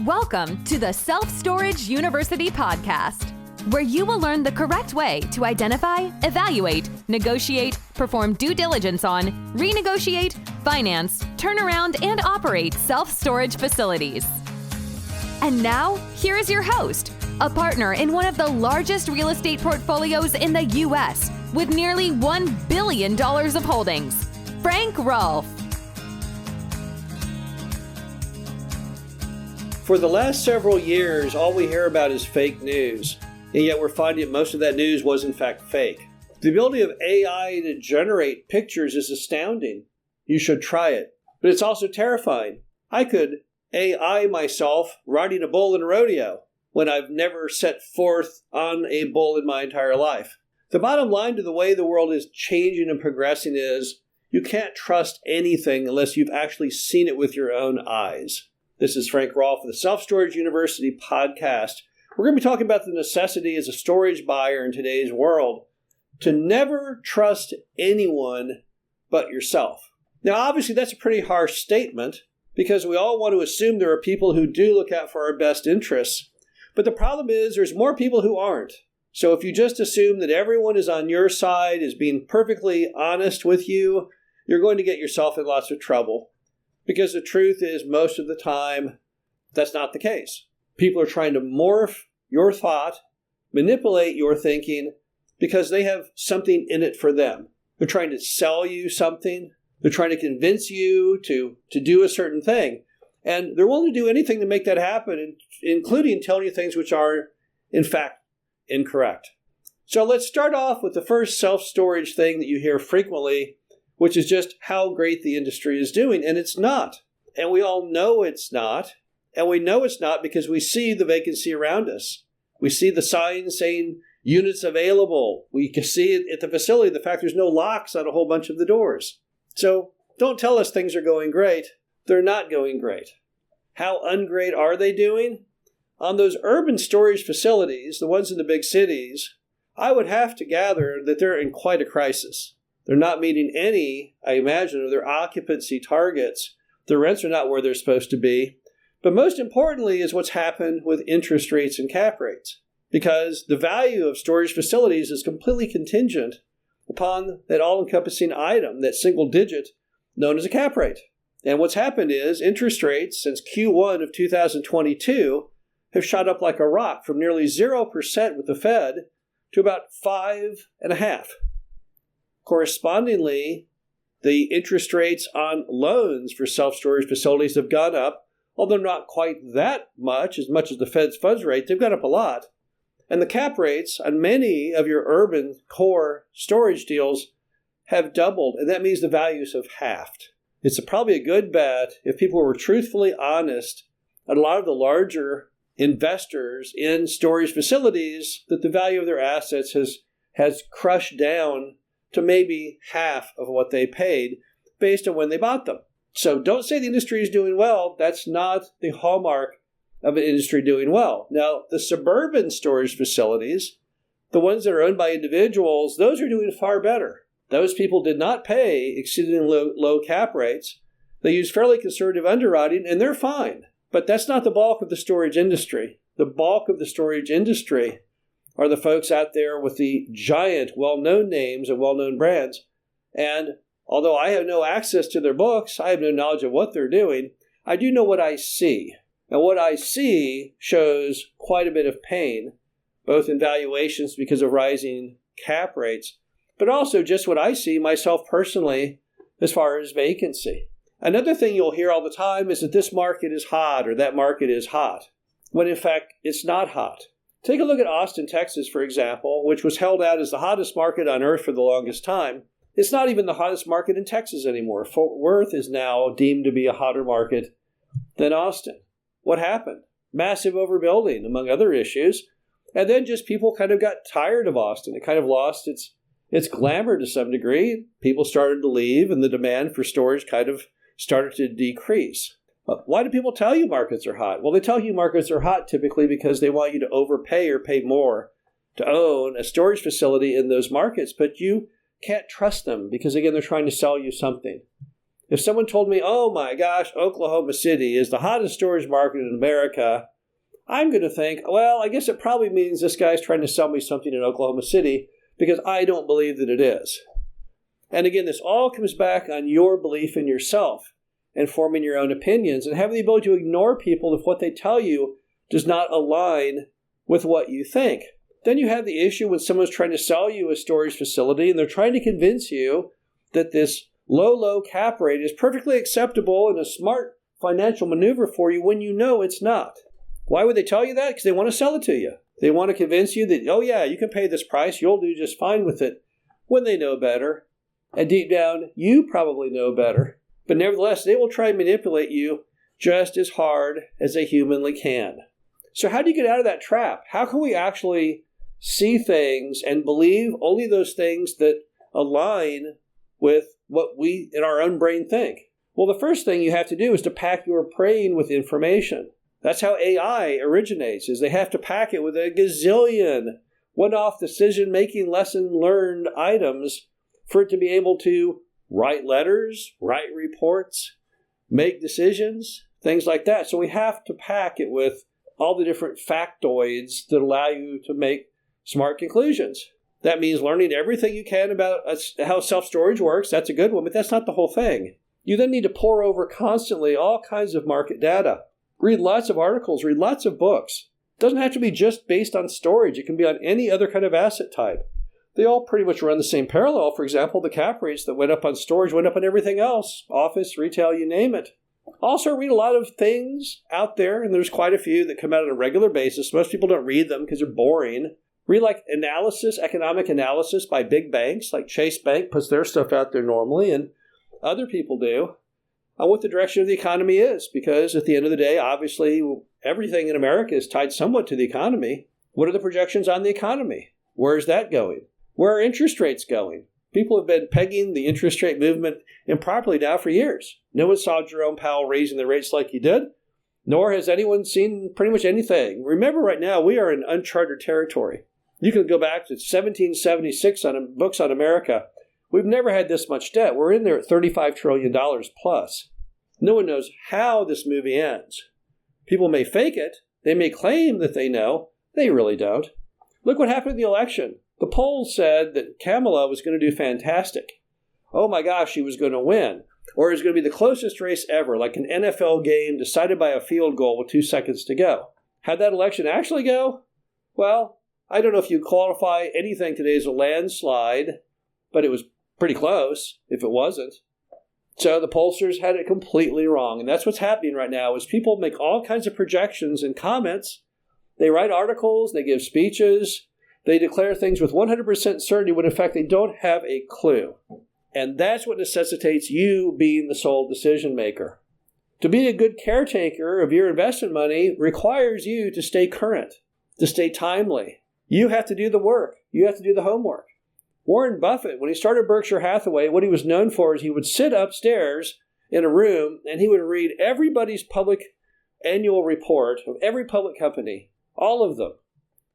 Welcome to the Self-Storage University podcast, where you will learn the correct way to identify, evaluate, negotiate, perform due diligence on, renegotiate, finance, turn around, and operate self-storage facilities. And now, here is your host, a partner in one of the largest real estate portfolios in the U.S. with nearly $1 billion of holdings, Frank Rolfe. For the last several years, all we hear about is fake news, and yet we're finding most of that news was in fact fake. The ability of AI to generate pictures is astounding. You should try it. But it's also terrifying. I could AI myself riding a bull in a rodeo when I've never set forth on a bull in my entire life. The bottom line to the way the world is changing and progressing is you can't trust anything unless you've actually seen it with your own eyes. This is Frank Rolfe of the Self-Storage University podcast. We're going to be talking about the necessity as a storage buyer in today's world to never trust anyone but yourself. Now, obviously, that's a pretty harsh statement because we all want to assume there are people who do look out for our best interests. But the problem is there's more people who aren't. So if you just assume that everyone is on your side, is being perfectly honest with you, you're going to get yourself in lots of trouble. Because the truth is, most of the time, that's not the case. People are trying to morph your thought, manipulate your thinking, because they have something in it for them. They're trying to sell you something. They're trying to convince you to do a certain thing. And they're willing to do anything to make that happen, including telling you things which are, in fact, incorrect. So let's start off with the first self-storage thing that you hear frequently, which is just how great the industry is doing. And it's not. And we all know it's not. And we know it's not because we see the vacancy around us. We see the signs saying units available. We can see it at the facility, the fact there's no locks on a whole bunch of the doors. So don't tell us things are going great. They're not going great. How ungreat are they doing? On those urban storage facilities, the ones in the big cities, I would have to gather that they're in quite a crisis. They're not meeting any, I imagine, of their occupancy targets. Their rents are not where they're supposed to be. But most importantly is what's happened with interest rates and cap rates. Because the value of storage facilities is completely contingent upon that all-encompassing item, that single digit known as a cap rate. And what's happened is interest rates since Q1 of 2022 have shot up like a rock from nearly 0% with the Fed to about 5.5%. Correspondingly, the interest rates on loans for self-storage facilities have gone up, although not quite that much as the Fed's funds rate. They've gone up a lot. And the cap rates on many of your urban core storage deals have doubled, and that means the values have halved. It's probably a good bet if people were truthfully honest, and a lot of the larger investors in storage facilities, that the value of their assets has crushed down to maybe half of what they paid based on when they bought them. So don't say the industry is doing well. That's not the hallmark of an industry doing well. Now, the suburban storage facilities, the ones that are owned by individuals, those are doing far better. Those people did not pay exceedingly low cap rates. They use fairly conservative underwriting, and they're fine. But that's not the bulk of the storage industry. The bulk of the storage industry are the folks out there with the giant, well-known names and well-known brands. And although I have no access to their books, I have no knowledge of what they're doing, I do know what I see. And what I see shows quite a bit of pain, both in valuations because of rising cap rates, but also just what I see myself personally as far as vacancy. Another thing you'll hear all the time is that this market is hot or that market is hot, when in fact it's not hot. Take a look at Austin, Texas, for example, which was held out as the hottest market on earth for the longest time. It's not even the hottest market in Texas anymore. Fort Worth is now deemed to be a hotter market than Austin. What happened? Massive overbuilding, among other issues. And then just people kind of got tired of Austin. It kind of lost its glamour to some degree. People started to leave, and the demand for storage kind of started to decrease. Why do people tell you markets are hot? Well, they tell you markets are hot typically because they want you to overpay or pay more to own a storage facility in those markets, but you can't trust them because, again, they're trying to sell you something. If someone told me, oh my gosh, Oklahoma City is the hottest storage market in America, I'm going to think, well, I guess it probably means this guy's trying to sell me something in Oklahoma City because I don't believe that it is. And again, this all comes back on your belief in yourself and forming your own opinions and having the ability to ignore people if what they tell you does not align with what you think. Then you have the issue when someone's trying to sell you a storage facility and they're trying to convince you that this low cap rate is perfectly acceptable and a smart financial maneuver for you when you know it's not. Why would they tell you that? Because they want to sell it to you. They want to convince you that, oh yeah, you can pay this price, you'll do just fine with it, when they know better. And deep down, you probably know better. But nevertheless, they will try and manipulate you just as hard as they humanly can. So how do you get out of that trap? How can we actually see things and believe only those things that align with what we in our own brain think? Well, the first thing you have to do is to pack your brain with information. That's how AI originates, is they have to pack it with a gazillion one-off decision-making lesson learned items for it to be able to write letters, write reports, make decisions, things like that. So we have to pack it with all the different factoids that allow you to make smart conclusions. That means learning everything you can about how self-storage works. That's a good one, but that's not the whole thing. You then need to pore over constantly all kinds of market data. Read lots of articles, read lots of books. It doesn't have to be just based on storage. It can be on any other kind of asset type. They all pretty much run the same parallel. For example, the cap rates that went up on storage went up on everything else. Office, retail, you name it. Also read a lot of things out there, and there's quite a few that come out on a regular basis. Most people don't read them because they're boring. Read like economic analysis by big banks, like Chase Bank puts their stuff out there normally, and other people do, on what the direction of the economy is. Because at the end of the day, obviously, everything in America is tied somewhat to the economy. What are the projections on the economy? Where is that going? Where are interest rates going? People have been pegging the interest rate movement improperly now for years. No one saw Jerome Powell raising the rates like he did, nor has anyone seen pretty much anything. Remember, right now, we are in uncharted territory. You can go back to 1776 on books on America. We've never had this much debt. We're in there at $35 trillion plus. No one knows how this movie ends. People may fake it. They may claim that they know. They really don't. Look what happened in the election. The polls said that Kamala was going to do fantastic. Oh my gosh, she was going to win. Or it was going to be the closest race ever, like an NFL game decided by a field goal with 2 seconds to go. How'd that election actually go? Well, I don't know if you qualify anything today as a landslide, but it was pretty close if it wasn't. So the pollsters had it completely wrong. And that's what's happening right now is people make all kinds of projections and comments. They write articles, they give speeches, they declare things with 100% certainty when in fact they don't have a clue. And that's what necessitates you being the sole decision maker. To be a good caretaker of your investment money requires you to stay current, to stay timely. You have to do the work. You have to do the homework. Warren Buffett, when he started Berkshire Hathaway, what he was known for is he would sit upstairs in a room and he would read everybody's public annual report of every public company, all of them.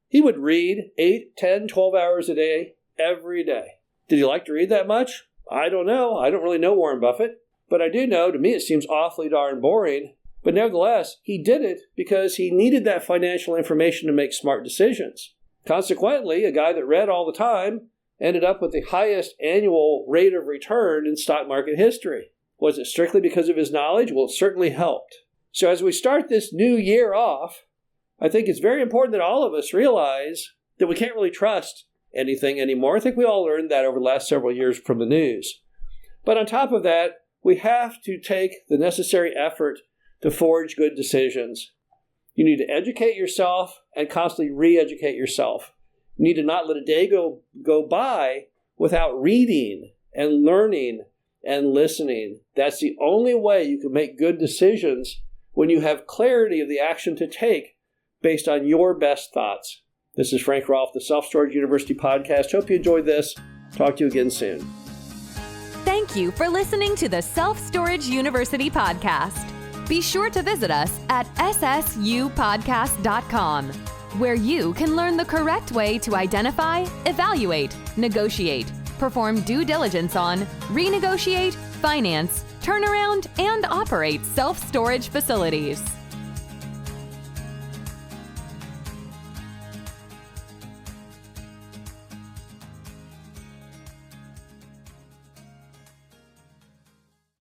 He would read 8, 10, 12 hours a day, every day. Did he like to read that much? I don't know. I don't really know Warren Buffett. But I do know, to me, it seems awfully darn boring. But nevertheless, he did it because he needed that financial information to make smart decisions. Consequently, a guy that read all the time ended up with the highest annual rate of return in stock market history. Was it strictly because of his knowledge? Well, it certainly helped. So as we start this new year off, I think it's very important that all of us realize that we can't really trust anything anymore. I think we all learned that over the last several years from the news. But on top of that, we have to take the necessary effort to forge good decisions. You need to educate yourself and constantly re-educate yourself. You need to not let a day go by without reading and learning and listening. That's the only way you can make good decisions when you have clarity of the action to take based on your best thoughts. This is Frank Rolfe, the Self-Storage University Podcast. Hope you enjoyed this. Talk to you again soon. Thank you for listening to the Self-Storage University Podcast. Be sure to visit us at ssupodcast.com, where you can learn the correct way to identify, evaluate, negotiate, perform due diligence on, renegotiate, finance, turn around, and operate self-storage facilities.